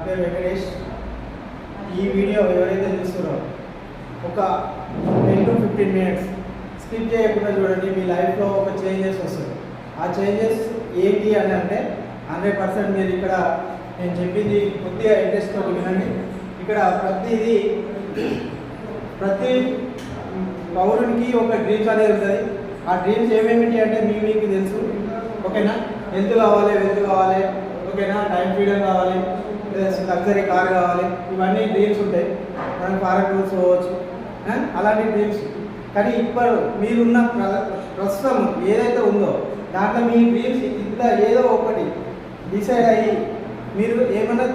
పేరు వెంకటేష్. ఈ వీడియో ఎవరైతే చూస్తున్నారో ఒక 10 to 15 మినిట్స్ స్కిప్ చేయకుండా చూడండి. మీ లైఫ్లో ఒక చేంజెస్ వస్తుంది. ఆ చేంజెస్ ఏంటి అని అంటే 100% మీరు ఇక్కడ నేను చెప్పింది కొద్దిగా ఇంట్రెస్ట్తో వినండి. ఇక్కడ ప్రతి పౌరునికి ఒక డ్రీమ్స్ అనేది ఉంటుంది. ఆ డ్రీమ్స్ ఏమేమిటి అంటే మీకు తెలుసు. ఓకేనా? హెల్త్ కావాలి, వెల్త్ కావాలి, ఓకేనా, టైం ఫ్రీడమ్ కావాలి, లగ్జరీ కార్ కావాలి, ఇవన్నీ డ్రీమ్స్ ఉంటాయి. మనం ఫారెన్ టూర్స్ పోవచ్చు, అలాంటి డ్రీమ్స్. కానీ ఇప్పుడు మీరున్న ప్రస్తుతం ఏదైతే ఉందో దాంట్లో మీ డ్రీమ్స్ ఇంత ఏదో ఒకటి డిసైడ్ అయ్యి మీరు ఏమన్నా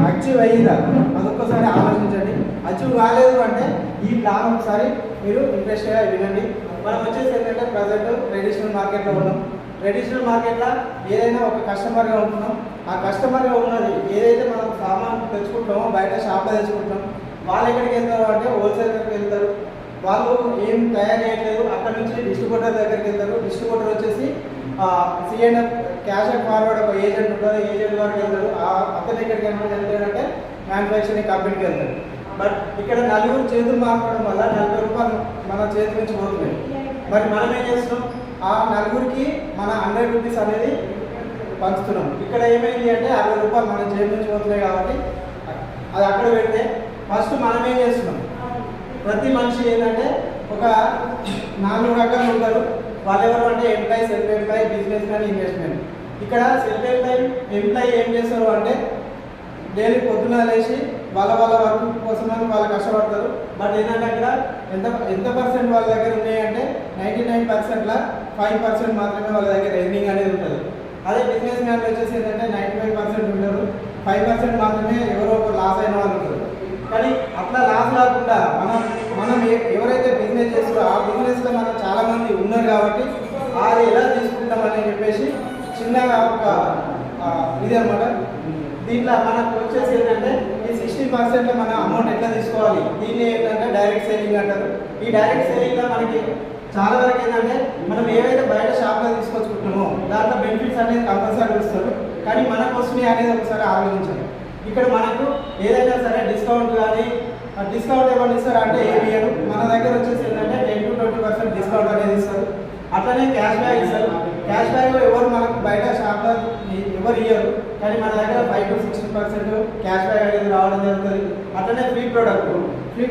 అచీవ్ అయ్యిందా అదొక్కసారి ఆలోచించండి. అచీవ్ కాలేదు అంటే ఈ ప్లాన్ ఒకసారి మీరు ఇంట్రెస్ట్గా వినండి. మనం వచ్చేసి ఏంటంటే ప్రజెంట్ ట్రెడిషనల్ మార్కెట్లో ఉన్నాం. ట్రెడిషనల్ మార్కెట్లో ఏదైనా ఒక కస్టమర్గా ఉంటున్నాం. ఆ కస్టమర్గా ఉన్నది ఏదైతే మనం సామాన్ తెచ్చుకుంటామో బయట షాప్లో తెచ్చుకుంటాం. వాళ్ళు ఎక్కడికి వెళ్తారు అంటే హోల్సేల్ దగ్గరికి వెళ్తారు. వాళ్ళు ఏం తయారు చేయట్లేదు, అక్కడ నుంచి డిస్ట్రిబ్యూటర్ దగ్గరికి వెళ్తారు. డిస్ట్రిబ్యూటర్ వచ్చేసి సిఎండ్ఎఫ్ క్యాష్ అండ్ ఫార్వర్డ్ ఒక ఏజెంట్ ఉంటుంది. ఏజెంట్ వరకు వెళ్తారు. అతను ఎక్కడికి వెళ్తాడంటే మ్యానుఫ్యాక్చరింగ్ కంపెనీకి వెళ్తారు. బట్ ఇక్కడ నలుగురు చేతులు మాట్లాడడం వల్ల 40 రూపాయలు మన చేతి నుంచి పోతున్నాయి. మరి మనం ఏం చేస్తున్నాం? ఆ నలుగురికి మన 100 రూపీస్ అనేది పంచుతున్నాం. ఇక్కడ ఏమైంది అంటే 60 రూపాయలు మన చేతి నుంచి పోతున్నాయి. కాబట్టి అది అక్కడ పెడితే ఫస్ట్ మనం ఏం చేస్తున్నాం? ప్రతి మనిషి ఏంటంటే ఒక 4 రకాలు ఉంటారు. వాళ్ళెవరు అంటే employee, self employee, business man, investment. ఇక్కడ సెల్ఫ్ ఎంప్లాయీ ఏం చేస్తారు అంటే డైలీ పొద్దున లేచి వాళ్ళ వర్క్ కోసమని వాళ్ళు కష్టపడతారు. బట్ ఏంటంటే అక్కడ ఎంత పర్సెంట్ వాళ్ళ దగ్గర ఉన్నాయంటే 99%లా 5% మాత్రమే వాళ్ళ దగ్గర ఎర్నింగ్ అనేది ఉంటుంది. అదే బిజినెస్ మ్యాన్ వచ్చేసి ఏంటంటే 95% ఉంటారు. 5% మాత్రమే ఎవరో ఒక లాస్ అయిన వాళ్ళు ఉంటారు. కానీ అట్లా లాస్ కాకుండా మనం ఎవరైతే బిజినెస్ చేస్తారో ఆ బిజినెస్లో మనం చాలామంది ఉన్నారు. కాబట్టి అది ఎలా తీసుకుంటామని చెప్పేసి చిన్నగా ఒక ఇది అనమాట. దీంట్లో మనకు వచ్చేసి ఏంటంటే ఈ 60%లో మన అమౌంట్ ఎట్లా తీసుకోవాలి, దీన్ని ఏంటంటే డైరెక్ట్ సేలింగ్ అంటారు. ఈ డైరెక్ట్ సేలింగ్లో మనకి చాలా వరకు ఏంటంటే మనం ఏవైతే బయట షాప్లో తీసుకొచ్చుకుంటామో దాంట్లో బెనిఫిట్స్ అనేది కంపల్సరీ ఇస్తారు. కానీ మన కోసమే అనేది ఒకసారి ఆలోచించాలి. ఇక్కడ మనకు ఏదైనా సరే డిస్కౌంట్ కానీ డిస్కౌంట్ ఏమైనా ఇస్తారు అంటే ఏమి ఇయ్యరు. మన దగ్గర వచ్చేసి ఏంటంటే 10 to 20% డిస్కౌంట్ అనేది ఇస్తారు. అట్లనే క్యాష్ బ్యాక్ ఇస్తారు. క్యాష్ బ్యాక్ ఎవరు మనకు బయట షాప్లో ఎవరు ఇయ్యరు. కానీ మన దగ్గర 5 to 60% క్యాష్ బ్యాక్ అనేది రావడం జరుగుతుంది. అట్లనే ఫ్రీ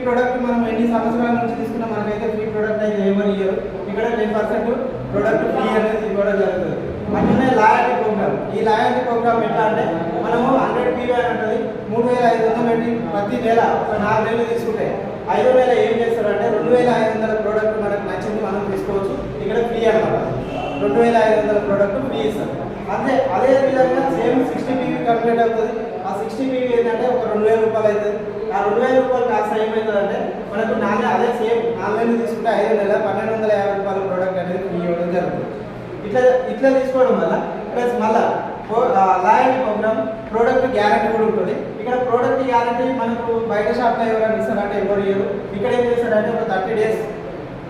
ప్రోడక్ట్ మనం ఎన్ని సంవత్సరాల నుంచి తీసుకున్నా మనకైతే ఫ్రీ ప్రోడక్ట్ అయితే ఎవరు ఇయ్యరు. ఇక్కడ 10% ప్రోడక్ట్ ఫ్రీ అనేది ఇవ్వడం జరుగుతుంది. అట్లనే లాయల్టీ ప్రోగ్రామ్. ఈ లాయల్టీ ప్రోగ్రామ్ ఎట్లా అంటే మనము 100 PV అని ఉంటుంది. 3500 పెట్టి ప్రతి నెల ఒక 4 నెలలు తీసుకుంటే 5వ నెల ఏం చేస్తారంటే 2500 ప్రోడక్ట్ మనకు నచ్చింది మనం తీసుకోవచ్చు. ఇక్కడ ఫ్రీ అనమాట. 2500 ప్రోడక్ట్ ఫ్రీ ఇస్తారు. అదే విధంగా సేమ్ 60 PV కంప్లీట్ అవుతుంది. ఆ 60 PV ఏంటంటే ఒక 2000 రూపాయలు అవుతుంది. ఆ 2000 రూపాయలు కాస్త ఏమవుతుందంటే మనకు అదే సేమ్ 4 నెలలు తీసుకుంటే 5వ నెల 1250 రూపాయల ప్రోడక్ట్ అనేది ఫ్రీ ఇవ్వడం జరుగుతుంది. ఇట్లా తీసుకోవడం వల్ల ప్లస్ మళ్ళీ లాయల్టీ ప్రోగ్రామ్ ప్రోడక్ట్ గ్యారంటీ కూడా ఉంటుంది. ఇక్కడ ప్రోడక్ట్ గ్యారంటీ మనకు బయట షాప్లో ఎవరైనా ఇస్తారంటే ఎవరు ఇయ్యరు. ఇక్కడ ఏం చేస్తారంటే ఒక 30 days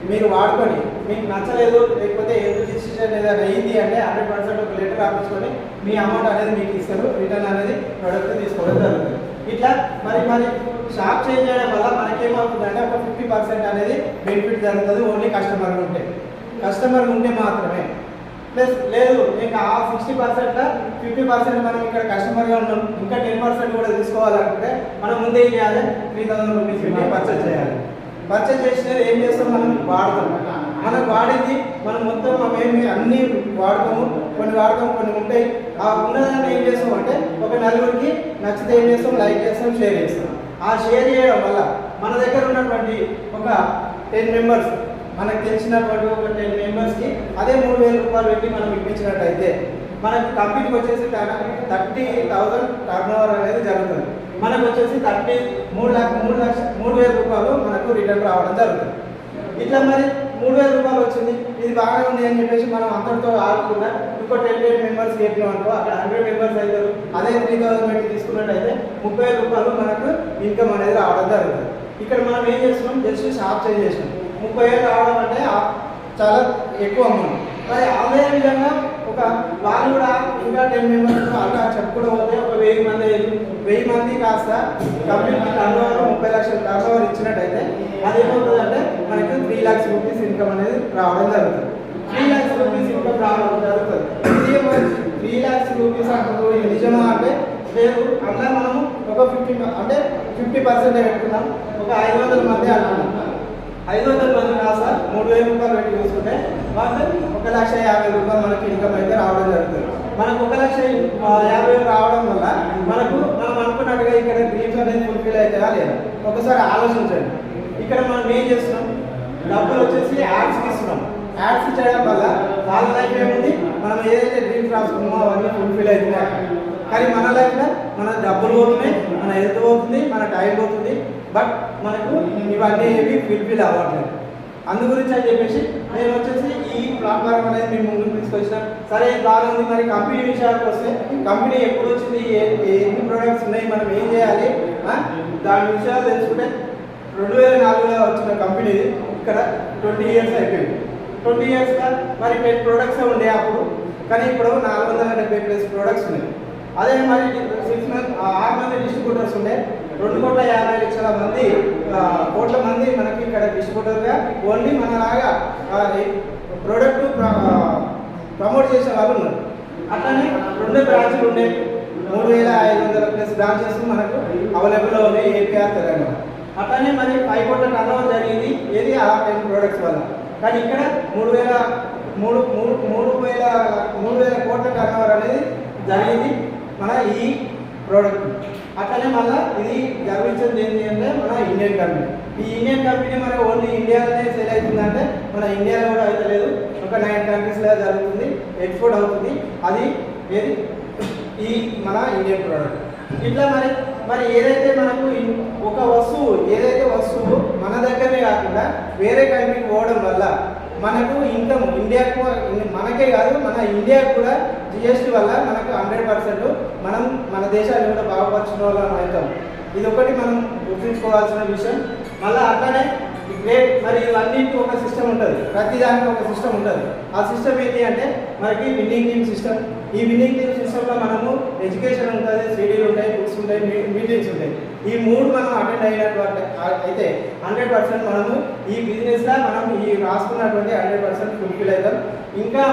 మీరు వాడుకొని మీకు నచ్చలేదు లేకపోతే ఏదో డిసిషన్ ఏదైనా అయ్యింది అంటే 100% ఒక లెటర్ రాపించుకొని మీ అమౌంట్ అనేది మీకు ఇస్తారు. రిటర్న్ అనేది ప్రోడక్ట్ తీసుకోవడం జరుగుతుంది. ఇట్లా మరి షాప్ చేంజ్ చేయడం వల్ల మనకేమవుతుందంటే ఒక 50% అనేది బెనిఫిట్ జరుగుతుంది. ఓన్లీ కస్టమర్ ఉంటే మాత్రమే. ప్లస్ లేదు ఇంకా ఆ 60%లో 50% మనం ఇక్కడ కస్టమర్గా ఉన్నాం. ఇంకా 10% కూడా తీసుకోవాలనుకుంటే మనం ముందే ఏం చేయాలి? 3000 రూపీస్ పెట్టి పర్చేజ్ చేయాలి. పర్చేజ్ చేసినది ఏం చేస్తాం? మనం వాడతాం. మనం వాడింది మనం మొత్తం మేము అన్నీ వాడతాము. కొన్ని వాడతాం, కొన్ని ఉంటాయి. ఆ ఉన్నదాన్ని ఏం చేస్తాం అంటే ఒక నలుగురికి నచ్చితే ఏం చేస్తాం? లైక్ చేస్తాం, షేర్ చేస్తాం. ఆ షేర్ చేయడం వల్ల మన దగ్గర ఉన్నటువంటి ఒక 10 మెంబర్స్ మనకు తెలిసినటువంటి ఒక 10 మెంబర్స్కి అదే 3000 రూపాయలు పెట్టి మనం ఇప్పించినట్టయితే మనకు కంపెనీకి వచ్చేసి 30,000 టర్నోవర్ అనేది జరుగుతుంది. మనకు వచ్చేసి 3,00,000 రూపాయలు మనకు రిటర్న్ రావడం జరుగుతుంది. ఇట్లా మరి 3,000 రూపాయలు వచ్చింది, ఇది బాగానే ఉంది అని చెప్పేసి మనం అందరితో ఆడుకున్నా ఇంకో 10 మెంబర్స్ చెప్పినాం అనుకో అక్కడ 100 మెంబర్స్ అవుతారు. అదే 3,000 పెట్టి తీసుకున్నట్టయితే 30,000 రూపాయలు మనకు ఇన్కమ్ అనేది రావడం జరుగుతుంది. ఇక్కడ మనం ఏం చేస్తున్నాం? జస్ట్ షాప్ చేంజ్ చేసినాం. 30,000 రావడం అంటే చాలా ఎక్కువ అమౌంట్. మరి అదే విధంగా ఒక వాళ్ళు కూడా ఇంకా 10 మెంబర్స్ అలా చెప్పుకోవడం వస్తే ఒక 1000 మంది 1000 మంది కాస్త కంపెనీకి టర్నోవర్ 30 లక్షల టర్నోవర్ ఇచ్చినట్టయితే అదేమవుతుందంటే మనకి 3 lakhs రూపీస్ ఇన్కమ్ అనేది రావడం జరుగుతుంది. 3 lakhs రూపీస్ ఇన్కమ్ రావడం జరుగుతుంది. ఇది 3 lakhs రూపీస్ అంటారు నిజమా అంటే లేదు. అలా మనము ఒక 50% పెట్టుకున్నాం. ఒక 500 మంది అంటున్నాం. 500 మంది కాస్త 3000 రూపాయలు పెట్టి చూసుకుంటే వాళ్ళు 1,50,000 రూపాయలు మనకి ఇన్కమ్ అయితే రావడం జరుగుతుంది. మనకు 1,50,000 రావడం వల్ల మనం అనుకున్నట్టుగా ఇక్కడ డ్రీమ్స్ అనేది ఫుల్ఫిల్ అవుతాయా లేదా ఒకసారి ఆలోచించండి. ఇక్కడ మనం ఏం చేస్తున్నాం, డబ్బులు వచ్చేసి యాడ్స్కి ఇస్తున్నాం. యాడ్స్ చేయడం వల్ల వాళ్ళ లైఫ్ ఏముంది, మనం ఏదైతే డ్రీమ్స్ రాసుకున్నామో అవన్నీ ఫుల్ఫిల్ అవుతున్నాయి. కానీ మన లైఫ్లో మన డబ్బులు పోతున్నాయి, మన హెల్త్ పోతుంది, మన టైం పోతుంది. బట్ మనకు ఇవన్నీ ఏవి ఫుల్ఫిల్ అవ్వట్లేదు. అందు గురించి అని చెప్పేసి నేను వచ్చేసి ఈ ప్లాట్ఫామ్ అనేది మీ ముందుకు తీసుకొచ్చిన. సరే బాగుంది. మరి కంపెనీ విషయానికి వస్తే కంపెనీ ఎప్పుడు వచ్చింది, ఎన్ని ప్రొడక్ట్స్ ఉన్నాయి, మనం ఏం చేయాలి, దాని విషయాలు తెలుసుకుంటే 2004లో వచ్చిన కంపెనీ ఇక్కడ 20 years అయిపోయింది. 20 yearsగా మరి 10 products ఉండే అప్పుడు, కానీ ఇప్పుడు 470+ products ఉన్నాయి. అదే మరి 6 మంది డిస్ట్రిబ్యూటర్స్ ఉండే 2,50,00,000 కోట్ల మంది మనకి ఇక్కడ డిస్ట్రిబ్యూటర్గా ఓన్లీ మనలాగా ప్రోడక్ట్ ప్రమోట్ చేసే వాళ్ళు ఉన్నారు. అట్లానే 2 బ్రాంచ్లు ఉండే 3,500+ బ్రాంచెస్ మనకు అవైలబుల్లో ఉన్నాయి ఏపీఆర్ తెలంగాణ. అట్లానే మరి 5 కోట్ల టర్నోవర్ జరిగింది ఏది ఆ 10 products వల్ల. కానీ ఇక్కడ 3,000 కోట్ల టర్నోవర్ అనేది జరిగింది మన ఈ ప్రోడక్ట్. అట్లనే మళ్ళీ ఇది గర్వించేది ఏంటి అంటే మన ఇండియన్ కంపెనీ. ఈ ఇండియన్ కంపెనీ మన ఓన్లీ ఇండియాలోనే సేల్ అవుతుందంటే మన ఇండియాలో కూడా అయితే లేదు. ఒక 9 countries జరుగుతుంది, ఎక్స్పోర్ట్ అవుతుంది. అది ఏది ఈ మన ఇండియన్ ప్రోడక్ట్. ఇట్లా మరి ఏదైతే మనకు ఒక వస్తువు మన దగ్గరనే కాకుండా వేరే కంట్రీకి పోవడం వల్ల మనకు ఇన్కమ్ ఇండియాకు మనకే కాదు మన ఇండియాకు కూడా జిఎస్టీ వల్ల మనకు 100% మనం మన దేశాన్ని కూడా బాగుపరచిన వాళ్ళం అవుతాం. ఇది ఒకటి మనం గుర్తుంచుకోవాల్సిన విషయం. మళ్ళీ అట్లానే గ్రేట్ మరి ఇవన్నిటికీ ఒక సిస్టమ్ ఉంటుంది, ప్రతి దానికి ఒక సిస్టమ్ ఉంటుంది. ఆ సిస్టమ్ ఏంటి అంటే మనకి విన్నింగ్ టీమ్ సిస్టమ్. ఈ విన్నింగ్ టీమ్ సిస్టంలో మనము ఎడ్యుకేషన్ ఉంటుంది, సిడీలు ఉంటాయి, బుక్స్ ఉంటాయి, మీటింగ్స్ ఉంటాయి. ఈ 3 మనం అటెండ్ అయినట్టు అయితే 100% మనము ఈ బిజినెస్లో మనం ఈ రాసుకున్నటువంటి 100% ఫుల్ఫిల్ అవుతాం. ఇంకా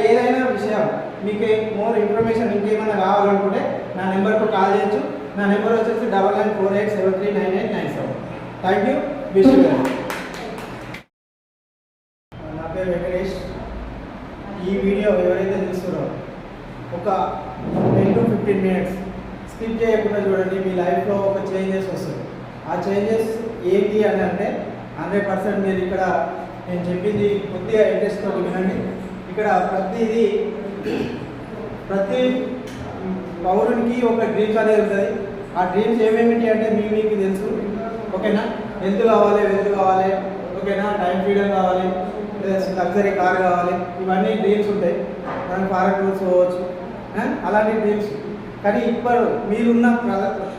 ఏదైనా విషయం మీకు మోర్ ఇన్ఫర్మేషన్ ఇంకేమైనా కావాలనుకుంటే నా నెంబర్కు కాల్ చేయొచ్చు. నా నెంబర్ వచ్చేసి 9948739897. Thank you. నా పేరు వెంకటేష్. ఈ వీడియో ఎవరైతే చూస్తున్నారో ఒక 10 to 15 minutes స్కిప్ చేయకుండా చూడండి. మీ లైఫ్లో ఒక చేంజెస్ వస్తుంది. ఆ చేంజెస్ ఏంటి అని అంటే 100% మీరు ఇక్కడ నేను చెప్పింది కొద్దిగా ఇంట్రెస్ట్తో వినండి. ఇక్కడ ప్రతి పౌరునికి ఒక డ్రీమ్స్ అనేది ఉంటుంది. ఆ డ్రీమ్స్ ఏమేమిటి అంటే మీకు తెలుసు. ఓకేనా, హెల్త్ కావాలి, వెల్త్ కావాలి, ఓకేనా, టైం ఫ్రీడమ్ కావాలి, లగ్జరీ కార్ కావాలి, ఇవన్నీ డ్రీమ్స్ ఉంటాయి. మనం ఫారెన్ టూర్స్ పోవచ్చు, అలాంటి డ్రీమ్స్. కానీ ఇప్పుడు మీరున్న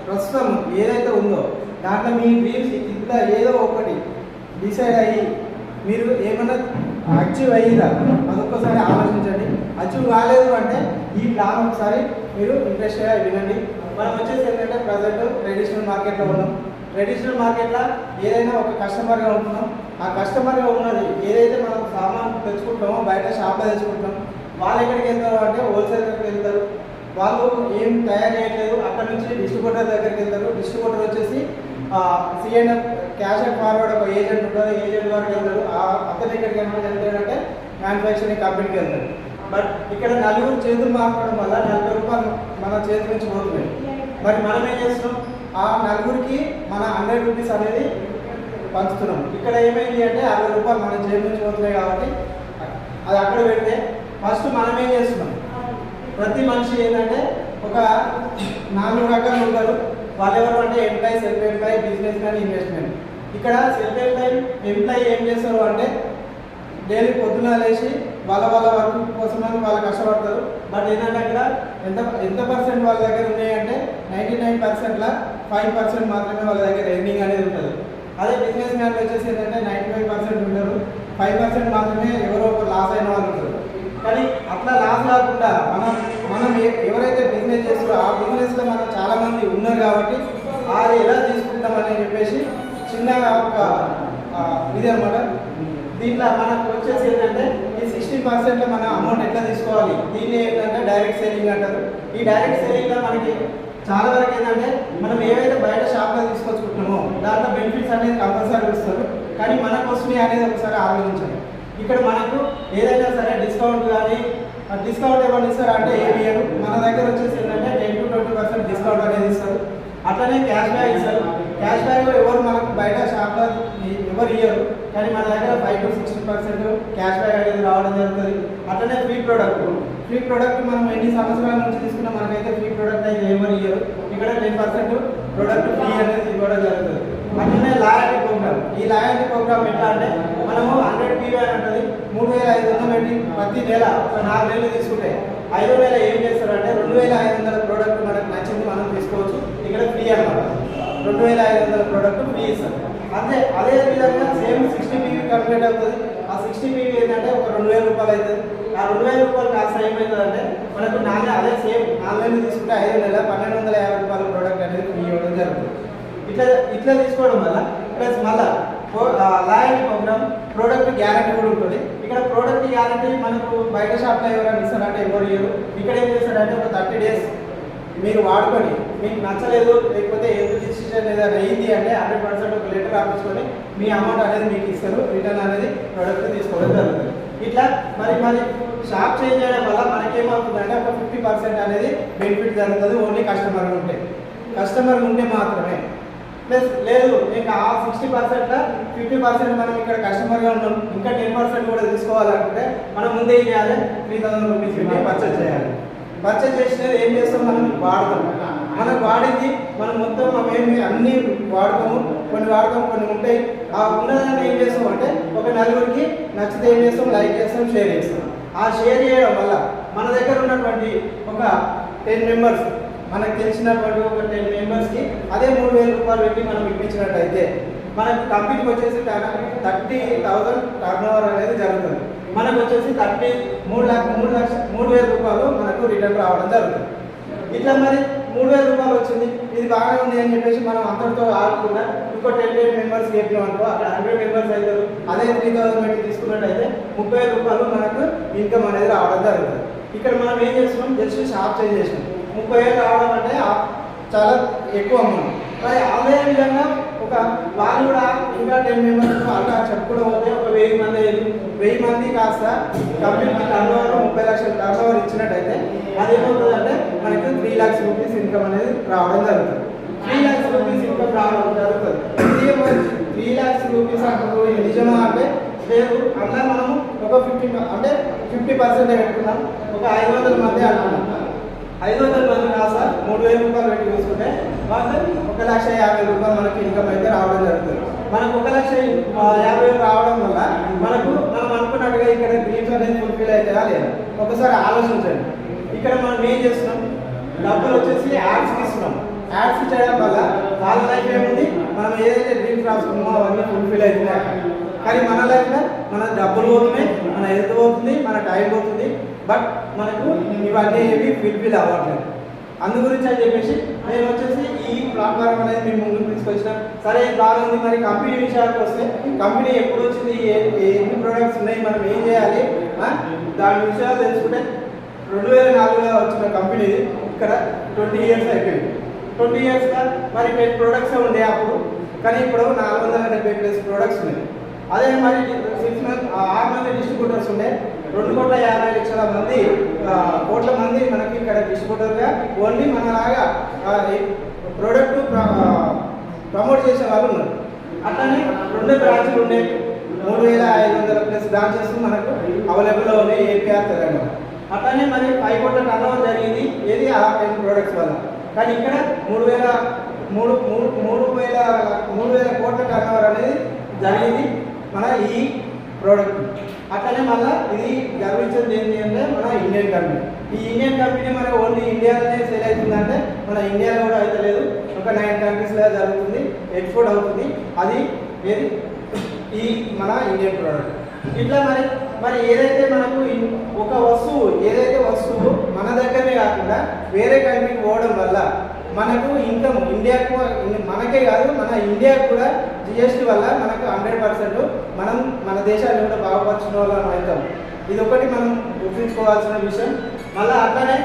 ప్రస్తుతం ఏదైతే ఉందో దాంట్లో మీ డ్రీమ్స్ ఇట్లా ఏదో ఒకటి డిసైడ్ అయ్యి మీరు ఏమన్నా అచీవ్ అయ్యిందా అదొక్కసారి ఆలోచించండి. అచీవ్ కాలేదు అంటే ఈ ప్లాన్ ఒకసారి మీరు ఇంట్రెస్ట్గా వినండి. మనం వచ్చేసి ఏంటంటే ప్రజెంట్ ట్రెడిషనల్ మార్కెట్లో ఉన్నాం. ట్రెడిషనల్ మార్కెట్లో ఏదైనా ఒక కస్టమర్గా ఉంటున్నాం. ఆ కస్టమర్గా ఉన్నది ఏదైతే మనం సామాన్ తెచ్చుకుంటామో బయట షాప్లో తెచ్చుకుంటాం. వాళ్ళు ఎక్కడికి వెళ్తారు అంటే హోల్సేల్ దగ్గరికి వెళ్తారు. వాళ్ళు ఏం తయారు చేయట్లేదు, అక్కడ నుంచి డిస్ట్రిబ్యూటర్ దగ్గరికి వెళ్తారు. డిస్ట్రిబ్యూటర్ వచ్చేసి సిఎన్ఎఫ్ క్యాష్ అండ్ ఫార్వర్డ్ ఒక ఏజెంట్ ఉంటుంది, ఏజెంట్ వరకు వెళ్తారు. అతను ఎక్కడికి వెళ్తాడంటే మ్యానుఫ్యాక్చరింగ్ కంపెనీకి వెళ్తారు. బట్ ఇక్కడ 4 చేతులు మార్చడం వల్ల 40 రూపాయలు మన చేతి నుంచి పోతున్నాయి. మరి మనం ఏం చేస్తున్నాం, ఆ 4కి మన 100 రూపీస్ అనేది పంచుతున్నాం. ఇక్కడ ఏమైంది అంటే 60 రూపాయలు మన చేతి నుంచి పోతున్నాయి. కాబట్టి అది అక్కడ పెడితే ఫస్ట్ మనం ఏం చేస్తున్నాం, ప్రతి మనిషి ఏంటంటే ఒక 4 రకాలు ఉంటారు. వాళ్ళు ఎవరు అంటే employee, self employee, business man, investment. ఇక్కడ సెల్ఫ్ ఎంప్లాయీ ఏం చేస్తారు అంటే డైలీ పొద్దున లేచి వాళ్ళ వర్క్ కోసం వాళ్ళు కష్టపడతారు. బట్ ఏంటంటే అక్కడ ఎంత పర్సెంట్ వాళ్ళ దగ్గర ఉన్నాయంటే 99%లా 5% మాత్రమే వాళ్ళ దగ్గర ఎర్నింగ్ అనేది ఉంటుంది. అదే బిజినెస్ మ్యాన్ వచ్చేసి ఏంటంటే 95% ఉంటారు, 5% మాత్రమే ఎవరో ఒక లాస్ అయిన వాళ్ళు ఉంటారు. కానీ అట్లా లాస్ కాకుండా మనం ఎవరైతే బిజినెస్ చేస్తారో ఆ బిజినెస్లో మనం చాలామంది కాబట్టి అది ఎలా తీసుకుంటామని చెప్పేసి చిన్నగా ఒక ఇది అనమాట. దీంట్లో మనకు వచ్చేసి ఏంటంటే ఈ 60% మన అమౌంట్ ఎట్లా తీసుకోవాలి, దీన్ని ఏంటంటే డైరెక్ట్ సేలింగ్ అంటారు. ఈ డైరెక్ట్ సేలింగ్లో మనకి చాలా వరకు ఏంటంటే మనం ఏవైతే బయట షాప్లో తీసుకొచ్చుకుంటున్నామో దాంట్లో బెనిఫిట్స్ అనేది కంపల్సరీ ఇస్తారు, కానీ మనకు వస్తున్నాయి అనేది ఒకసారి ఆలోచించాలి. ఇక్కడ మనకు ఏదైనా సరే డిస్కౌంట్ కానీ డిస్కౌంట్ ఏమైనా ఇస్తారు అంటే ఏమి ఇయ్యరు. మన దగ్గర వచ్చేసి ఏంటంటే 10 to 20% డిస్కౌంట్ అనేది ఇస్తారు. అట్లనే క్యాష్ బ్యాక్ ఇస్తారు. క్యాష్ బ్యాక్ ఎవరు మనకు బయట షాప్లో ఎవరు ఇయ్యరు, కానీ మన దగ్గర 5 to 60% క్యాష్ బ్యాక్ అనేది రావడం జరుగుతుంది. అట్లనే ఫ్రీ ప్రోడక్ట్ మనం ఎన్ని సంవత్సరాల నుంచి తీసుకున్నా మనకైతే ఫ్రీ ప్రోడక్ట్ అయితే ఎవరు ఇయ్యరు. ఇక్కడ 10% ప్రోడక్ట్ ఫ్రీ అనేది ఇవ్వడం జరుగుతుంది. అట్లనే లాయల్టీ ప్రోగ్రామ్. ఈ లాయల్టీ ప్రోగ్రామ్ ఎట్లా అంటే మనము 100 PV అని ఉంటుంది, 3500 పెట్టి ప్రతి నెల ఒక 4 నెలలు తీసుకుంటే 5వ నెల ఏం చేస్తారంటే 2500 ప్రోడక్ట్ మనకు నచ్చింది మనం తీసుకోవచ్చు. ఇక్కడ ఫ్రీ అన్నమాట. 2500 ప్రోడక్ట్ ఫ్రీ ఇస్తారు. అదే విధంగా సేమ్ 60 PV కంప్లీట్ అవుతుంది. ఆ 60 PV ఏంటంటే ఒక 2000 రూపాయలు అవుతుంది. ఆ 2000 రూపాయలు కాస్త ఏమవుతుందంటే మనకు అదే సేమ్ 4 నెలలు తీసుకుంటే 5వ నెల 1250 రూపాయల ప్రోడక్ట్ అనేది ఫ్రీ ఇవ్వడం జరుగుతుంది. ఇట్లా తీసుకోవడం వల్ల ప్లస్ మళ్ళీ లాయల్టీ ప్రోగ్రామ్ ప్రోడక్ట్ గ్యారంటీ కూడా ఉంటుంది. ఇక్కడ ప్రోడక్ట్ గ్యారంటీ మనకు బయట షాప్లో ఎవరైనా ఇస్తారంటే ఎవరు ఇయ్యరు. ఇక్కడ ఏం చేస్తారంటే ఒక 30 days మీరు వాడుకొని మీకు నచ్చలేదు లేకపోతే ఏదో డిసిషన్ ఏదైనా అయింది అంటే 100% ఒక లెటర్ రాపించుకొని మీ అమౌంట్ అనేది మీకు ఇస్తారు. రిటర్న్ అనేది ప్రోడక్ట్ తీసుకోవడం జరుగుతుంది. ఇట్లా మరి షాప్ చేంజ్ చేయడం వల్ల మనకేమవుతుందంటే ఒక 50% అనేది బెనిఫిట్ జరుగుతుంది. ఓన్లీ కస్టమర్ ఉంటే మాత్రమే. ప్లస్ లేదు ఇంకా ఆ 60% 50% మనం ఇక్కడ కస్టమర్గా ఉన్నాం, ఇంకా 10% కూడా తీసుకోవాలనుకుంటే మనం ముందే ఏం చేయాలి, 3000 రూపీస్ పెట్టి పర్చేజ్ చేయాలి. పర్చేజ్ చేసినది ఏం చేస్తాం, మనం వాడతాం. మనం వాడింది మనం మొత్తం మేము అన్నీ వాడతాము, కొన్ని వాడతాం, కొన్ని ఉంటాయి. ఆ ఉన్నదాన్ని ఏం చేస్తాం అంటే ఒక నలుగురికి నచ్చితే ఏం చేస్తాం, లైక్ చేస్తాం, షేర్ చేస్తాం. ఆ షేర్ చేయడం వల్ల మన దగ్గర ఉన్నటువంటి ఒక 10 మెంబర్స్ మనకు తెలిసినటువంటి ఒక 10 మెంబర్స్కి అదే 3000 రూపాయలు పెట్టి మనం ఇప్పించినట్టయితే మనకు కంపెనీకి వచ్చేసి 30,000 టర్నోవర్ అనేది జరుగుతుంది. మనకు వచ్చేసి 3,00,000 రూపాయలు మనకు రిటర్న్ రావడం జరుగుతుంది. ఇట్లా మరి 3,000 రూపాయలు వచ్చింది, ఇది బాగానే ఉంది అని చెప్పేసి మనం అందరితో ఆడకుండా ఇంకో 10 మెంబర్స్ చెప్పినాం అనుకో, అక్కడ 100 మెంబర్స్ అవుతారు. అదే 3,000 పెట్టి తీసుకున్నట్టయితే 30,000 రూపాయలు మనకు ఇన్కమ్ అనేది రావడం జరుగుతుంది. ఇక్కడ మనం ఏం చేస్తున్నాం, జస్ట్ షాప్ చేంజ్ చేసినాం. 30,000 రావడం అంటే చాలా ఎక్కువ అమౌంట్. మరి అదే విధంగా ఒక వాళ్ళు కూడా ఇంకా 10 మెంబర్స్ అలా చెప్పుకోవడం పోతే ఒక 1000 మంది 1000 మంది కాస్త కంపెనీకి టర్నోవర్ 30 లక్షల టర్నోవర్ ఇచ్చినట్టయితే అదేమవుతుందంటే మనకి 3 lakhs రూపీస్ ఇన్కమ్ అనేది రావడం జరుగుతుంది. 3 lakhs రూపీస్ ఇన్కమ్ రావడం జరుగుతుంది. ఇది 3 lakhs రూపీస్ అంటారు నిజమా అంటే లేదు. అలా మనము ఒక 50% పెట్టుకున్నాం, ఒక 500 మంది అంటున్నాం. 500 మంది కాస్త 3,000 రూపాయలు పెట్టి చూసుకుంటే మాకు 1,50,000 రూపాయలు మనకి ఇన్కమ్ అయితే రావడం జరుగుతుంది. మనకు 1,50,000 రావడం వల్ల మనం అనుకున్నట్టుగా ఇక్కడ డ్రీమ్స్ అనేది ఫుల్ఫిల్ అవుతాయా లేదా ఒకసారి ఆలోచించండి. ఇక్కడ మనం ఏం చేస్తున్నాం, డబ్బులు వచ్చేసి యాడ్స్కి ఇస్తున్నాం. యాడ్స్ చేయడం వల్ల వాళ్ళ లైఫ్ ఏముంది, మనం ఏదైతే డ్రీమ్స్ రాసుకున్నామో అవన్నీ ఫుల్ఫిల్ అవుతున్నాయి. కానీ మన లైఫ్లో మన డబ్బులు పోతున్నాయి, మన హెల్త్ పోతుంది, మన టైం పోతుంది, బట్ మనకు ఇవన్నీ ఏవి ఫుల్ఫిల్ అవ్వట్లేదు. అందు గురించి అని చెప్పేసి నేను వచ్చేసి ఈ ప్లాట్ఫామ్ అనేది మేము ముందుకు తీసుకొచ్చిన. సరే బాగుంది, మరి కంపెనీ విషయాలకు వస్తే కంపెనీ ఎప్పుడు వచ్చింది, ఎన్ని ప్రోడక్ట్స్ ఉన్నాయి, మనం ఏం చేయాలి, దాని విషయాలు తెలుసుకుంటే 2004లో వచ్చిన కంపెనీ ఇక్కడ 20 years అయిపోయింది. 20 yearsగా మరి 10 products ఉండే అప్పుడు, కానీ ఇప్పుడు 470+ ప్రోడక్ట్స్ ఉన్నాయి. అదే మరి 6 మంది డిస్ట్రిబ్యూటర్స్ ఉండే, 2,50,00,000 కోట్ల మంది మనకి ఇక్కడ డిస్ట్రిబ్యూటర్గా ఓన్లీ మనలాగా ప్రోడక్ట్ ప్రమోట్ చేసే వాళ్ళు ఉన్నారు. అట్లనే 2 బ్రాంచ్లు ఉన్నాయి, 3,500+ బ్రాంచెస్ మనకు అవైలబుల్లో ఉన్నాయి ఏపీఆర్ తెలంగాణ. అట్లనే మరి 5 కోట్ల టర్నోవర్ జరిగింది ఏది ఆ 10 ప్రోడక్ట్స్ వల్ల. కానీ ఇక్కడ 3,000 కోట్ల టర్నోవర్ అనేది జరిగింది మన ఈ ప్రోడక్ట్. అట్లనే మళ్ళీ ఇది గర్వించేది ఏంటి అంటే మన ఇండియన్ కంపెనీ. ఈ ఇండియన్ కంపెనీ మనకు ఓన్లీ ఇండియాలోనే సేల్ అవుతుందంటే మన ఇండియాలో కూడా అయితే లేదు, ఒక 9 countries జరుగుతుంది, ఎక్స్పోర్ట్ అవుతుంది. అది ఏది ఈ మన ఇండియన్ ప్రోడక్ట్. ఇట్లా మరి ఏదైతే మనకు ఒక వస్తువు మన దగ్గరనే కాకుండా వేరే కంట్రీకి పోవడం వల్ల మనకు ఇన్కమ్ ఇండియాకు మనకే కాదు మన ఇండియాకు కూడా జిఎస్టీ వల్ల మనకు 100% మనం మన దేశాన్ని కూడా బాగుపరచిన వాళ్ళం అవుతాం. ఇది ఒకటి మనం గుర్తుంచుకోవాల్సిన విషయం. మళ్ళీ అట్లనే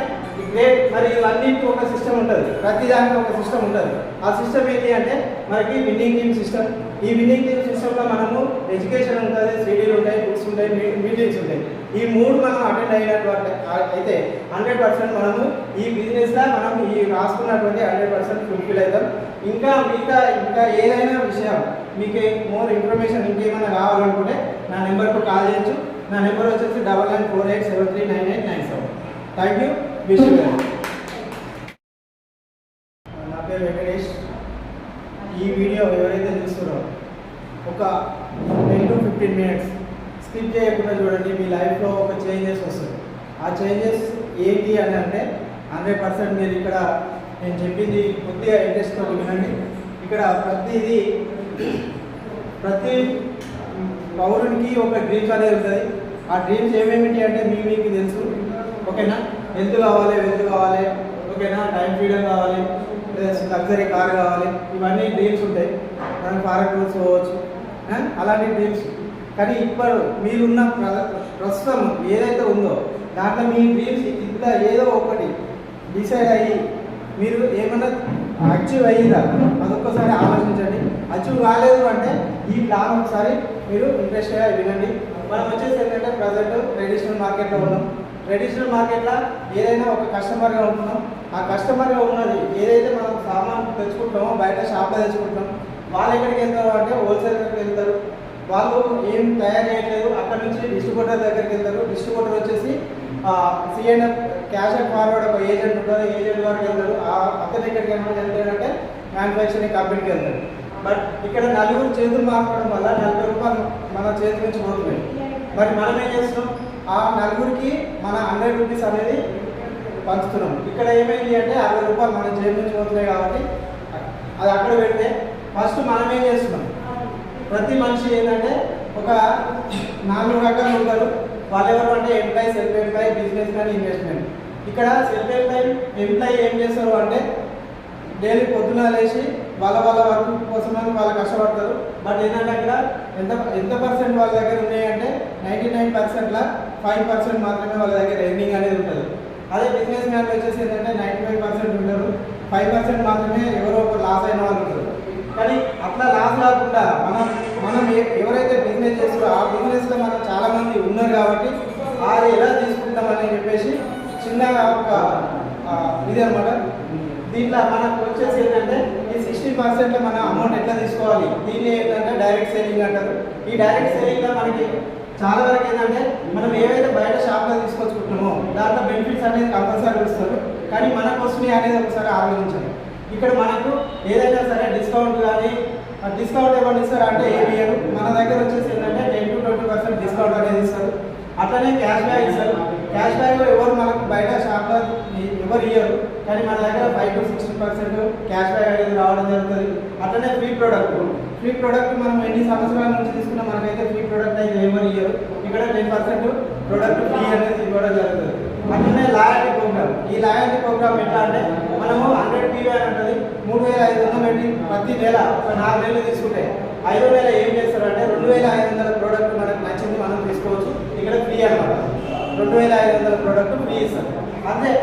గ్రేట్ మరి ఇవన్నిటికీ ఒక సిస్టమ్ ఉంటుంది, ప్రతి దానికి ఒక సిస్టమ్ ఉంటుంది. ఆ సిస్టమ్ ఏంటి అంటే మనకి విన్నింగ్ టీమ్ సిస్టమ్. ఈ విన్నింగ్ టీమ్ సిస్టంలో మనము ఎడ్యుకేషన్ ఉంటుంది, సీడీలు ఉంటాయి, బుక్స్ ఉంటాయి, మీటింగ్స్ ఉంటాయి. ఈ మూడు మనం అటెండ్ అయినటువంటి అయితే 100% మనము ఈ బిజినెస్లో మనం ఈ రాసుకున్నటువంటి 100% ఫుల్ఫిల్ అవుతాం. ఇంకా ఏదైనా విషయం మీకు మోర్ ఇన్ఫర్మేషన్ ఇంకేమైనా కావాలనుకుంటే నా నెంబర్కు కాల్ చేయొచ్చు. నా నెంబర్ వచ్చేసి 9948739897. Thank you. నా పేరు వెంకటేష్. ఈ వీడియో ఎవరైతే చూస్తున్నారో ఒక 10 to 15 minutes స్కిప్ చేయకుండా చూడండి. మీ లైఫ్లో ఒక చేంజెస్ వస్తుంది. ఆ చేంజెస్ ఏంటి అని అంటే 100% మీరు ఇక్కడ నేను చెప్పింది కొద్దిగా ఇంట్రెస్ట్తో వినండి. ఇక్కడ ప్రతి పౌరునికి ఒక డ్రీమ్స్ అనేది ఉంటుంది. ఆ డ్రీమ్స్ ఏమేమిటి అంటే మీకు తెలుసు. ఓకేనా? హెల్త్ కావాలి, వెల్త్ కావాలి, ఓకేనా, టైం ఫ్రీడమ్ కావాలి, లగ్జరీ కార్ కావాలి, ఇవన్నీ డ్రీమ్స్ ఉంటాయి. మనం ఫారెన్ టూర్స్ పోవచ్చు, అలాంటి డ్రీమ్స్. కానీ ఇప్పుడు మీరున్న ప్రస్తుతం ఏదైతే ఉందో దాంట్లో మీ డ్రీమ్స్ ఇట్లా ఏదో ఒకటి డిసైడ్ అయ్యి మీరు ఏమన్నా అచీవ్ అయ్యిందా అదొక్కసారి ఆలోచించండి. అచీవ్ కాలేదు అంటే ఈ ప్లాన్ ఒకసారి మీరు ఇంట్రెస్ట్గా వినండి. మనం వచ్చేసి ఏంటంటే ప్రజెంట్ ట్రెడిషనల్ మార్కెట్లో ఉన్నాం. ట్రెడిషనల్ మార్కెట్లో ఏదైనా ఒక కస్టమర్గా ఉంటున్నాం. ఆ కస్టమర్గా ఉన్నది ఏదైతే మనం సామాన్ తెచ్చుకుంటామో బయట షాప్లో తెచ్చుకుంటాం. వాళ్ళు ఎక్కడికి వెళ్తారు అంటే హోల్సేల్ దగ్గరికి వెళ్తారు. వాళ్ళు ఏం తయారు చేయట్లేదు, అక్కడ నుంచి డిస్ట్రిబ్యూటర్ దగ్గరికి వెళ్తారు. డిస్ట్రిబ్యూటర్ వచ్చేసి సిఎన్ఎఫ్ క్యాష్ అండ్ ఫార్వర్డ్ ఒక ఏజెంట్ ఉంటుంది, ఏజెంట్ వరకు వెళ్తారు. అతని ఎక్కడికి వెళ్తాడంటే మ్యానుఫ్యాక్చరింగ్ కంపెనీకి వెళ్తారు. బట్ ఇక్కడ నలుగురు చేతులు మార్చడం వల్ల 40 రూపాయలు మన చేతి నుంచి పోతున్నాయి. మరి మనం ఏం చేస్తున్నాం? ఆ నలుగురికి మన 100 రూపీస్ అనేది పంచుతున్నాం. ఇక్కడ ఏమైంది అంటే 60 రూపాయలు మన చేతి నుంచి పోతున్నాయి కాబట్టి అది అక్కడ పెడితే ఫస్ట్ మనం ఏం చేస్తున్నాం? ప్రతి మనిషి ఏంటంటే ఒక 4 రకాలు ఉంటారు. వాళ్ళు ఎవరు అంటే employee, self employee, business man, investment. ఇక్కడ సెల్ఫ్ ఎంప్లాయీ ఏం చేస్తారు అంటే డైలీ పొద్దున లేచి వాళ్ళ వర్క్ కోసమని వాళ్ళు కష్టపడతారు. బట్ ఏంటంటే అక్కడ ఎంత పర్సెంట్ వాళ్ళ దగ్గర ఉన్నాయంటే 99%లా 5% మాత్రమే వాళ్ళ దగ్గర ఎర్నింగ్ అనేది ఉంటుంది. అదే బిజినెస్ మ్యాన్ వచ్చేసి ఏంటంటే 95% ఉంటారు, 5% మాత్రమే ఎవరో ఒక లాస్ అయిన వాళ్ళు ఉంటారు. కానీ అట్లా లాస్ కాకుండా మనం ఎవరైతే బిజినెస్ చేస్తారో ఆ బిజినెస్లో మనం చాలామంది ఉన్నారు కాబట్టి అది ఎలా తీసుకుంటామని చెప్పేసి చిన్నగా ఒక ఇది అనమాట. దీంట్లో మనకు వచ్చేసి ఏంటంటే ఈ 60%లో మన అమౌంట్ ఎట్లా తీసుకోవాలి, దీన్ని ఏంటంటే డైరెక్ట్ సెల్లింగ్ అంటారు. ఈ డైరెక్ట్ సెల్లింగ్లో మనకి చాలా వరకు ఏంటంటే మనం ఏవైతే బయట షాప్లో తీసుకొచ్చుకుంటున్నామో దాంట్లో బెనిఫిట్స్ అనేది కంపల్సరీ ఇస్తారు. కానీ మనకు వస్తున్నాయి అనేది ఒకసారి ఆలోచించాలి. ఇక్కడ మనకు ఏదైనా సరే డిస్కౌంట్ కానీ డిస్కౌంట్ ఏమన్నా ఇస్తారు అంటే ఏమి ఇయ్యరు. మన దగ్గర వచ్చేసి ఏంటంటే 10 to 20% డిస్కౌంట్ అనేది ఇస్తారు. అట్లనే క్యాష్ బ్యాక్ ఇస్తారు. క్యాష్ బ్యాక్ ఎవరు మనకు బయట షాప్లో ఎవరు ఇయ్యరు. కానీ మన దగ్గర 5 to 60% క్యాష్ బ్యాక్ అనేది రావడం జరుగుతుంది. అట్లనే ఫ్రీ ప్రోడక్ట్ మనం ఎన్ని సంవత్సరాల నుంచి తీసుకున్నా మనకైతే ఫ్రీ ప్రోడక్ట్ అయితే ఎవరు ఇయ్యరు. ఇక్కడ 10% ప్రోడక్ట్ ఫ్రీ అనేది ఇవ్వడం జరుగుతుంది. అట్లనే లాయల్టీ ప్రోగ్రామ్. ఈ లాయల్టీ ప్రోగ్రామ్ ఎట్లా అంటే మనము 100 PV అని ఉంటుంది, 3500 పెట్టి ప్రతి నెల ఒక 4 నెలలు తీసుకుంటే 5వ నెల ఏం చేస్తారంటే 2500 ప్రోడక్ట్ మనకు నచ్చింది మనం తీసుకోవచ్చు. ఇక్కడ ఫ్రీ అనమాట. 2500 ప్రోడక్ట్ ఫ్రీ ఇస్తారు.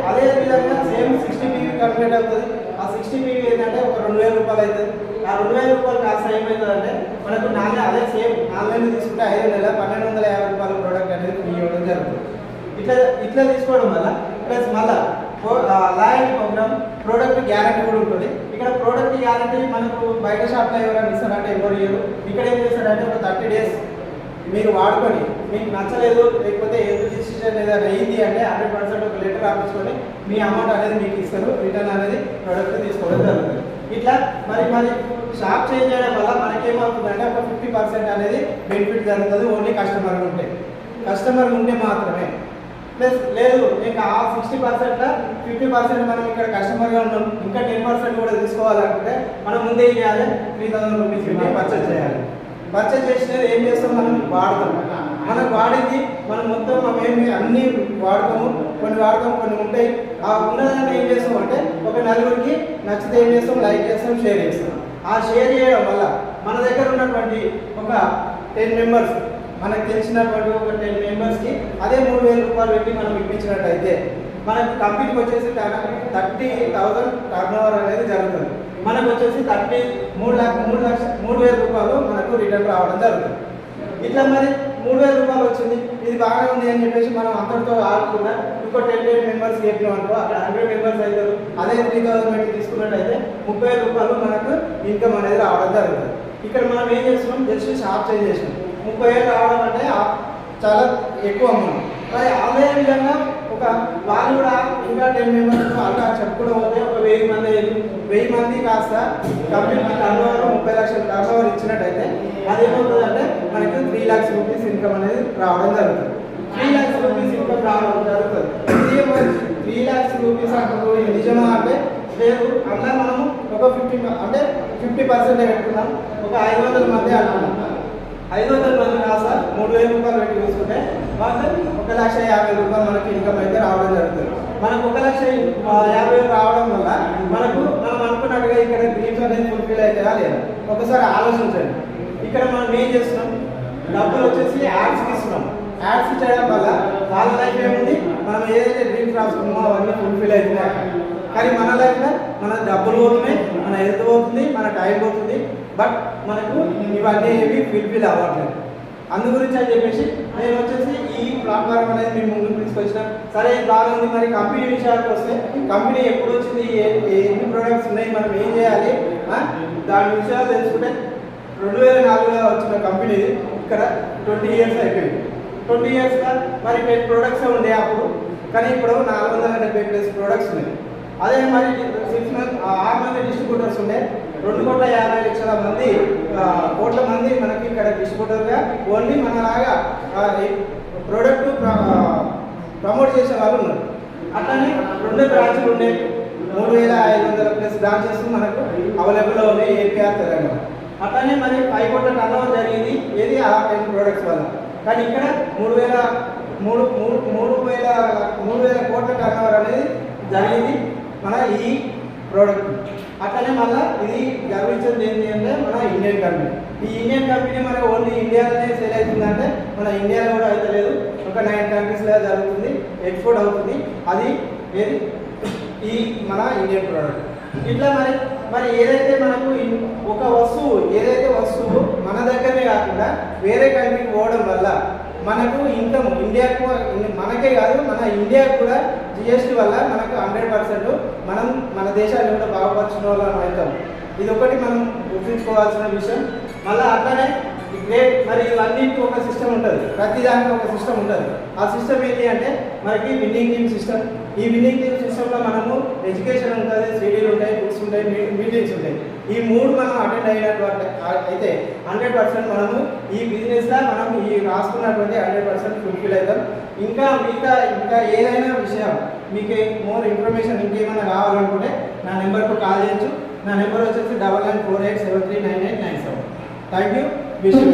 అదే విధంగా సేమ్ 60 PV కంప్లీట్ అవుతుంది. ఆ 60 PV ఏంటంటే ఒక 2000 రూపాయలు అవుతుంది. ఆ 2000 రూపాయలు కాస్త ఏమవుతుందంటే మనకు అదే సేమ్ 4 నెలలు తీసుకుంటే 5వ నెల 1250 రూపాయల ప్రోడక్ట్ అనేది ఫ్రీ ఇవ్వడం జరుగుతుంది. ఇట్లా తీసుకోవడం వల్ల ప్లస్ మళ్ళీ లాయల్టీ ప్రోగ్రామ్ ప్రోడక్ట్ గ్యారంటీ కూడా ఉంటుంది. ఇక్కడ ప్రోడక్ట్ గ్యారంటీ మనకు బయట షాప్లో ఎవరైనా ఇస్తారంటే ఎవరు ఇయ్యరు. ఇక్కడ ఏం చేస్తారంటే ఒక 30 days మీరు వాడుకొని మీకు నచ్చలేదు లేకపోతే ఏదో డిసిషన్ ఏదైనా అయ్యింది అంటే 100% ఒక లెటర్ రాపించుకొని మీ అమౌంట్ అనేది మీకు ఇస్తారు. రిటర్న్ అనేది ప్రోడక్ట్ తీసుకోవడం జరుగుతుంది. ఇట్లా మరి షాప్ చేంజ్ చేయడం వల్ల మనకేమవుతుందంటే ఒక 50% అనేది బెనిఫిట్ జరుగుతుంది. ఓన్లీ కస్టమర్ ఉంటే మాత్రమే. ప్లస్ లేదు ఇంకా ఆ 60%లో 50% మనం ఇక్కడ కస్టమర్గా ఉన్నాం, ఇంకా 10% కూడా తీసుకోవాలనుకుంటే మనం ముందే ఏం చేయాలి? 3000 రూపీస్ పెట్టి పర్చేజ్ చేయాలి. పర్చేజ్ చేసినది ఏం చేస్తాం? మనం వాడతాం. మనకు వాడింది మనం మొత్తం మేము అన్ని వాడతాము, కొన్ని ఉంటాయి. ఆ ఉన్నదాన్ని ఏం చేస్తాం అంటే ఒక నలుగురికి నచ్చితే ఏం చేస్తాం, లైక్ చేస్తాం, షేర్ చేస్తాం. ఆ షేర్ చేయడం వల్ల మన దగ్గర ఉన్నటువంటి ఒక 10 మెంబర్స్, మనకు తెలిసినటువంటి ఒక 10 మెంబర్స్కి అదే 3,000 రూపాయలు పెట్టి మనం ఇప్పించినట్టయితే మనకు కంపెనీకి వచ్చేసి 30,000 టర్నోవర్ అనేది జరుగుతుంది. మనకు వచ్చేసి 3,000 రూపాయలు మనకు రిటర్న్ రావడం జరుగుతుంది. ఇట్లా మరి 3,000 రూపాయలు వచ్చింది, ఇది బాగానే ఉంది అని చెప్పేసి మనం అందరితో ఆడుకున్నా ఇంకో 10 మెంబర్స్ చెప్పినాం అనుకో, అక్కడ 100 మెంబర్స్ అవుతారు. అదే 3,000 పెట్టి తీసుకున్నట్టయితే 30,000 రూపాయలు మనకు ఇన్కమ్ అనేది రావడం జరుగుతుంది. ఇక్కడ మనం ఏం చేస్తున్నాం, జస్ట్ షాప్ చేంజ్ చేసినాం. 30,000 రావడం అంటే చాలా ఎక్కువ అమౌంట్. మరి అదే విధంగా ఒక వాళ్ళు కూడా ఇంకా 10 మెంబర్స్ అలా చెప్పుకోవడం పోతే ఒక 1000 మంది కాస్త కంపెనీకి టర్నోవర్ 30 లక్షల టర్నోవర్ ఇచ్చినట్టయితే అదేమవుతుందంటే మనకి 3 lakhs రూపీస్ ఇన్కమ్ అనేది రావడం జరుగుతుంది. 3 lakhs రూపీస్ ఇన్కమ్ రావడం జరుగుతుంది. ఇది 3 lakhs రూపీస్ అంటే నిజమా అంటే లేదు. అలా మనము ఒక 50% పెట్టుకున్నాం, ఒక 500 మంది అనుకున్నాం. 500 మంది కాస్త 3,000 రూపాయలు పెట్టి చూసుకుంటే వాళ్ళు 1,50,000 రూపాయలు మనకి ఇన్కమ్ అయితే రావడం జరుగుతుంది. మనకు 1,50,000 రావడం వల్ల మనం అనుకున్నట్టుగా ఇక్కడ డ్రీమ్స్ అనేది ఫుల్ఫిల్ అవుతాయా లేదా ఒకసారి ఆలోచించండి. ఇక్కడ మనం ఏం చేస్తున్నాం, డబ్బులు వచ్చేసి యాడ్స్కి ఇస్తున్నాం. యాడ్స్ చేయడం వల్ల వాళ్ళ లైఫ్ ఏముంది, మనం ఏదైతే డ్రీమ్స్ రాసుకున్నామో అవన్నీ ఫుల్ఫిల్ అవుతున్నాయి. కానీ మన లైఫ్లో మన డబ్బులు పోతున్నాయి, మన హెల్త్ పోతుంది, మన టైం పోతుంది, బట్ మనకు ఇవన్నీ ఏవి ఫుల్ఫిల్ అవ్వట్లేదు. అందు గురించి అని చెప్పేసి నేను వచ్చేసి ఈ ప్లాట్ఫామ్ అనేది మేము ముందుకు తీసుకొచ్చినాం. సరే ఇది బాగుంది. మరి కంపెనీ విషయానికి వస్తే కంపెనీ ఎప్పుడు వచ్చింది, ఎన్ని ప్రొడక్ట్స్ ఉన్నాయి, మనం ఏం చేయాలి, దాని విషయాలు తెలుసుకుంటే 2004లో వచ్చిన కంపెనీ ఇక్కడ 20 years అయిపోయింది. 20 yearsగా మరి 10 products ఉండే అప్పుడు, కానీ ఇప్పుడు 470+ products ఉన్నాయి. అదే మరి 6 మంది డిస్ట్రిబ్యూటర్స్ ఉండే 2,50,00,000 కోట్ల మంది మనకి ఇక్కడ డిస్ట్రిబ్యూటర్గా ఓన్లీ మనలాగా ప్రోడక్ట్ ప్రమోట్ చేసే వాళ్ళు ఉన్నారు. అట్లానే 2 బ్రాంచ్లు ఉండే 3,500+ బ్రాంచెస్ మనకు అవైలబుల్లో ఉన్నాయి ఏపీఆర్ తెలంగాణ. అట్లానే మరి 5 కోట్ల టర్నోవర్ జరిగింది ఏది ఆ 10 products వల్ల. కానీ ఇక్కడ 3,000 కోట్ల టర్నోవర్ అనేది జరిగింది మన ఈ ప్రోడక్ట్. అట్లనే మళ్ళీ ఇది గర్వించేది ఏంటి అంటే మన ఇండియన్ కంపెనీ. ఈ ఇండియన్ కంపెనీ మరి ఓన్లీ ఇండియాలోనే సేల్ అవుతుందంటే మన ఇండియాలో కూడా అయితే లేదు, ఒక 9 countries జరుగుతుంది, ఎక్స్పోర్ట్ అవుతుంది. అది ఏది ఈ మన ఇండియన్ ప్రోడక్ట్. ఇట్లా మరి ఏదైతే మనకు ఒక వస్తువు మన దగ్గరనే కాకుండా వేరే కంట్రీకి పోవడం వల్ల మనకు ఇన్కమ్ ఇండియాకు, మనకే కాదు మన ఇండియాకు కూడా జిఎస్టీ వల్ల మనకు 100% మనం మన దేశాన్ని కూడా బాగుపరచిన వాళ్ళం అవుతాం. ఇది ఒకటి మనం గుర్తుంచుకోవాల్సిన విషయం. మళ్ళీ అట్లనే గ్రేట్ మరి ఇవన్నిటికీ ఒక సిస్టమ్ ఉంటుంది, ప్రతి దానికి ఒక సిస్టమ్ ఉంటుంది. ఆ సిస్టమ్ ఏంటి అంటే మనకి విన్నింగ్ టీమ్ సిస్టమ్. ఈ విన్నింగ్ టీమ్ సిస్టంలో మనము ఎడ్యుకేషన్ ఉంటుంది, సీడీలు ఉంటాయి, బుక్స్ ఉంటాయి, మీటింగ్స్ ఉంటాయి. ఈ 3 మనం అటెండ్ అయినటువంటి అయితే 100% మనము ఈ బిజినెస్లో మనం ఈ రాసుకున్నటువంటి 100% ఫుల్ఫిల్ అవుతాం. ఇంకా ఏదైనా విషయం మీకు మోర్ ఇన్ఫర్మేషన్ ఇంకేమైనా కావాలనుకుంటే నా నెంబర్కు కాల్ చేయొచ్చు. నా నెంబర్ వచ్చేసి 9948739897. Thank you. Wish you.